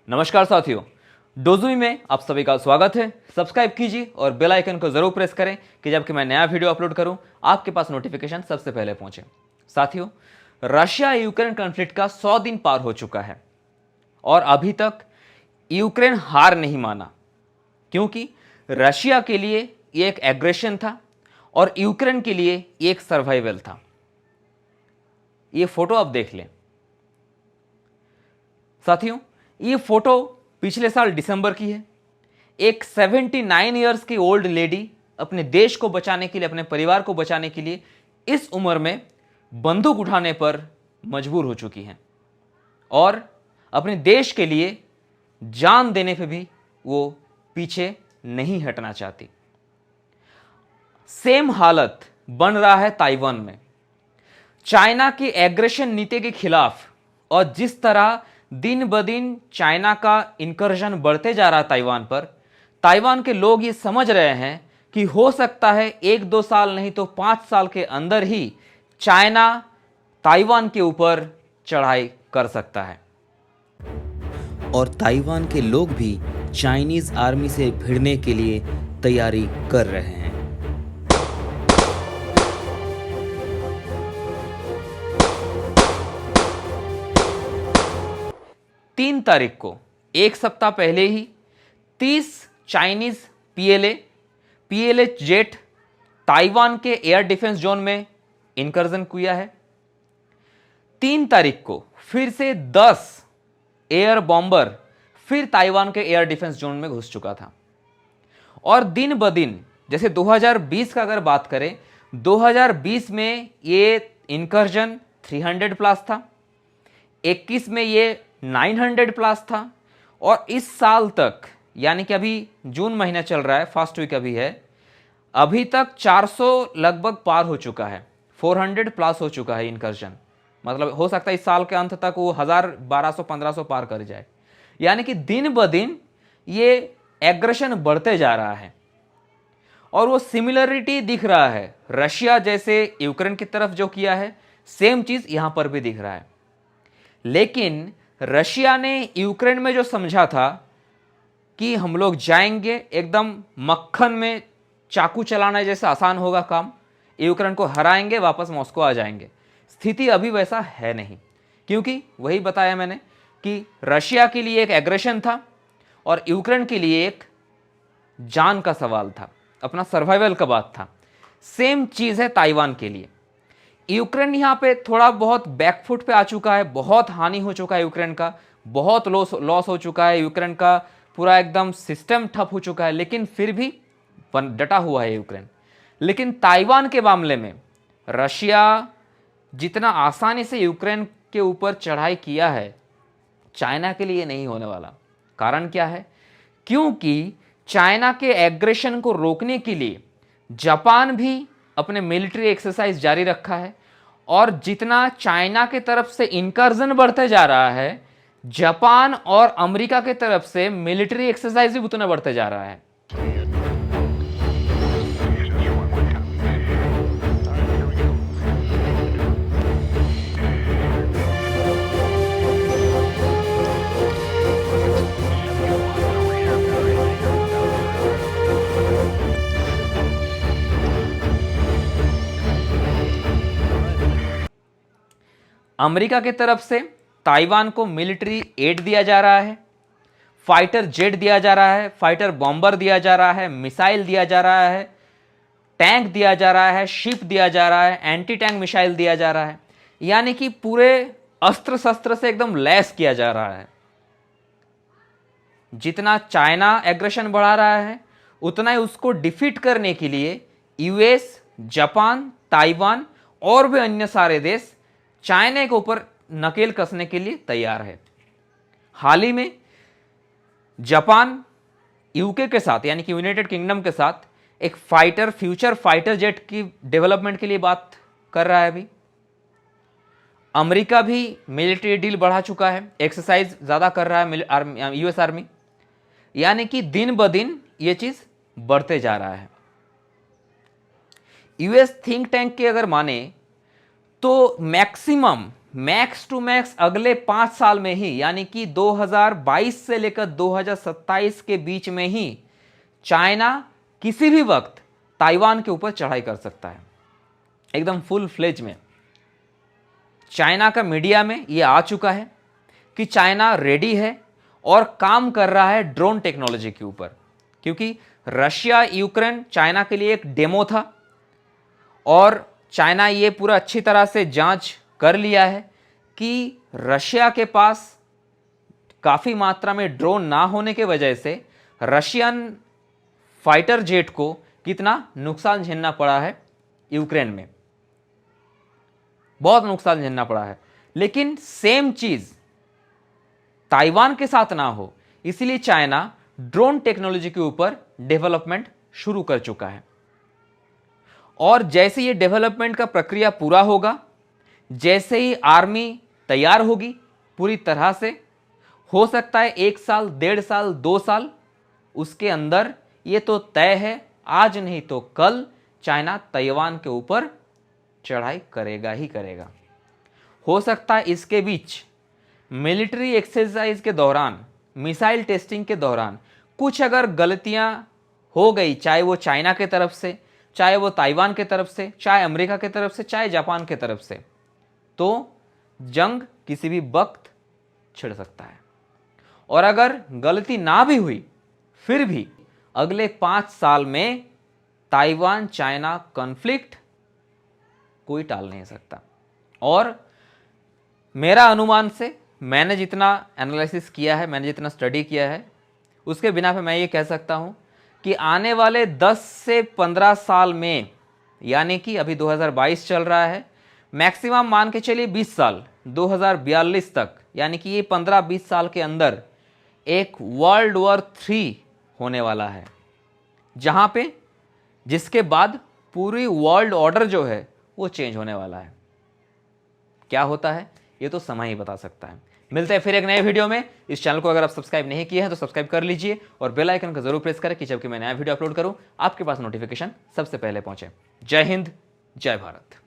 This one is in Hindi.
नमस्कार साथियों, डोजुई में आप सभी का स्वागत है। सब्सक्राइब कीजिए और बेल आइकन को जरूर प्रेस करें कि जब कि मैं नया वीडियो अपलोड करूं आपके पास नोटिफिकेशन सबसे पहले पहुंचे। साथियों, रशिया यूक्रेन कॉन्फ्लिक्ट का 100 दिन पार हो चुका है और अभी तक यूक्रेन हार नहीं माना, क्योंकि रशिया के लिए ये एक एग्रेशन था और यूक्रेन के लिए ये एक सर्वाइवल था। ये फोटो आप देख लें। साथियों, ये फोटो पिछले साल दिसंबर की है। एक 79 इयर्स की ओल्ड लेडी अपने देश को बचाने के लिए, अपने परिवार को बचाने के लिए इस उम्र में बंदूक उठाने पर मजबूर हो चुकी हैं और अपने देश के लिए जान देने पे भी वो पीछे नहीं हटना चाहती। सेम हालत बन रहा है ताइवान में। चाइना की एग्रेशन नीति के खिलाफ और जिस तरह दिन ब दिन चाइना का इंकर्जन बढ़ते जा रहा है ताइवान पर, ताइवान के लोग ये समझ रहे हैं कि हो सकता है 1-2 साल नहीं तो 5 साल के अंदर ही चाइना ताइवान के ऊपर चढ़ाई कर सकता है। और ताइवान के लोग भी चाइनीज आर्मी से भिड़ने के लिए तैयारी कर रहे हैं। 3 तारीख को, एक सप्ताह पहले ही 30 चाइनीज पीएलए जेट ताइवान के एयर डिफेंस जोन में इंकर्जन किया है। 3 तारीख को फिर से 10 एयर बॉम्बर फिर ताइवान के एयर डिफेंस जोन में घुस चुका था। और दिन ब दिन, जैसे 2020 का अगर बात करें, 2020 में ये इंकर्जन 300 प्लस था, 21 में ये 900 प्लस था और इस साल तक, यानी कि अभी जून महीना चल रहा है, फर्स्ट वीक अभी है, अभी तक 400 लगभग पार हो चुका है, 400 प्लस हो चुका है इंकर्जन। मतलब हो सकता है इस साल के अंत तक वो 1000, 1200, 1500 पार कर जाए। यानी कि दिन ब दिन ये एग्रेशन बढ़ते जा रहा है और वो सिमिलरिटी दिख रहा है। रशिया जैसे यूक्रेन की तरफ जो किया है, सेम चीज यहां पर भी दिख रहा है। लेकिन रशिया ने यूक्रेन में जो समझा था कि हम लोग जाएंगे, एकदम मक्खन में चाकू चलाना जैसा आसान होगा काम, यूक्रेन को हराएंगे, वापस मॉस्को आ जाएंगे, स्थिति अभी वैसा है नहीं। क्योंकि वही बताया मैंने कि रशिया के लिए एक एग्रेशन था और यूक्रेन के लिए एक जान का सवाल था, अपना सर्वाइवल का बात था। सेम चीज है ताइवान के लिए। यूक्रेन यहाँ पे थोड़ा बहुत बैकफुट पे आ चुका है, बहुत हानि हो चुका है यूक्रेन का, बहुत लॉस हो चुका है यूक्रेन का, पूरा एकदम सिस्टम ठप हो चुका है, लेकिन फिर भी डटा हुआ है यूक्रेन। लेकिन ताइवान के मामले में रशिया जितना आसानी से यूक्रेन के ऊपर चढ़ाई किया है, चाइना के लिए नहीं होने वाला। कारण क्या है? क्योंकि चाइना के एग्रेशन को रोकने के लिए जापान भी अपने मिलिट्री एक्सरसाइज जारी रखा है और जितना चाइना के तरफ से इंकर्जन बढ़ते जा रहा है, जापान और अमेरिका के तरफ से मिलिट्री एक्सरसाइज भी उतना बढ़ते जा रहा है। अमेरिका के तरफ से ताइवान को मिलिट्री एड दिया जा रहा है, फाइटर जेट दिया जा रहा है, फाइटर बॉम्बर दिया जा रहा है, मिसाइल दिया जा रहा है, टैंक दिया जा रहा है, शिप दिया जा रहा है, एंटी टैंक मिसाइल दिया जा रहा है। यानी कि पूरे अस्त्र शस्त्र से एकदम लैस किया जा रहा है। जितना चाइना एग्रेशन बढ़ा रहा है, उतना ही उसको डिफीट करने के लिए यूएस, जापान, ताइवान और भी अन्य सारे देश चाइना के ऊपर नकेल कसने के लिए तैयार है। हाल ही में जापान यूके के साथ, यानी कि यूनाइटेड किंगडम के साथ, एक फ्यूचर फाइटर जेट की डेवलपमेंट के लिए बात कर रहा है। अभी अमेरिका भी मिलिट्री डील बढ़ा चुका है, एक्सरसाइज ज्यादा कर रहा है यूएस आर्मी। यानी कि दिन ब दिन ये चीज बढ़ते जा रहा है। यूएस थिंक टैंक के अगर माने तो मैक्स टू मैक्स अगले 5 साल में ही, यानी कि 2022 से लेकर 2027 के बीच में ही चाइना किसी भी वक्त ताइवान के ऊपर चढ़ाई कर सकता है, एकदम फुल फ्लेज में। चाइना का मीडिया में यह आ चुका है कि चाइना रेडी है और काम कर रहा है ड्रोन टेक्नोलॉजी के ऊपर, क्योंकि रशिया यूक्रेन चाइना के लिए एक डेमो था और चाइना ये पूरा अच्छी तरह से जांच कर लिया है कि रशिया के पास काफ़ी मात्रा में ड्रोन ना होने के वजह से रशियन फाइटर जेट को कितना नुकसान झेलना पड़ा है यूक्रेन में, बहुत नुकसान झेलना पड़ा है। लेकिन सेम चीज ताइवान के साथ ना हो, इसीलिए चाइना ड्रोन टेक्नोलॉजी के ऊपर डेवलपमेंट शुरू कर चुका है। और जैसे ये डेवलपमेंट का प्रक्रिया पूरा होगा, जैसे ही आर्मी तैयार होगी पूरी तरह से, हो सकता है 1 साल, 1.5 साल, 2 साल, उसके अंदर ये तो तय है, आज नहीं तो कल चाइना ताइवान के ऊपर चढ़ाई करेगा ही करेगा। हो सकता है इसके बीच मिलिट्री एक्सरसाइज के दौरान, मिसाइल टेस्टिंग के दौरान कुछ अगर गलतियां हो गई, चाहे वो चाइना के तरफ से, चाहे वो ताइवान के तरफ से, चाहे अमेरिका के तरफ से, चाहे जापान के तरफ से, तो जंग किसी भी वक्त छिड़ सकता है। और अगर गलती ना भी हुई, फिर भी अगले 5 साल में ताइवान चाइना कॉन्फ्लिक्ट कोई टाल नहीं सकता। और मेरा अनुमान से, मैंने जितना एनालिसिस किया है, मैंने जितना स्टडी किया है, उसके बिना पे मैं ये कह सकता हूं कि आने वाले 10 से 15 साल में, यानी कि अभी 2022 चल रहा है, मैक्सिमम मान के चलिए 20 साल, 2042 तक, यानी कि ये 15-20 साल के अंदर एक वर्ल्ड वॉर 3 होने वाला है, जहां पे जिसके बाद पूरी वर्ल्ड ऑर्डर जो है वो चेंज होने वाला है। क्या होता है ये तो समय ही बता सकता है। मिलते हैं फिर एक नए वीडियो में। इस चैनल को अगर आप सब्सक्राइब नहीं किए हैं तो सब्सक्राइब कर लीजिए और बेल आइकन को जरूर प्रेस करें कि जब कि मैं नया वीडियो अपलोड करूं आपके पास नोटिफिकेशन सबसे पहले पहुंचे। जय हिंद, जय भारत।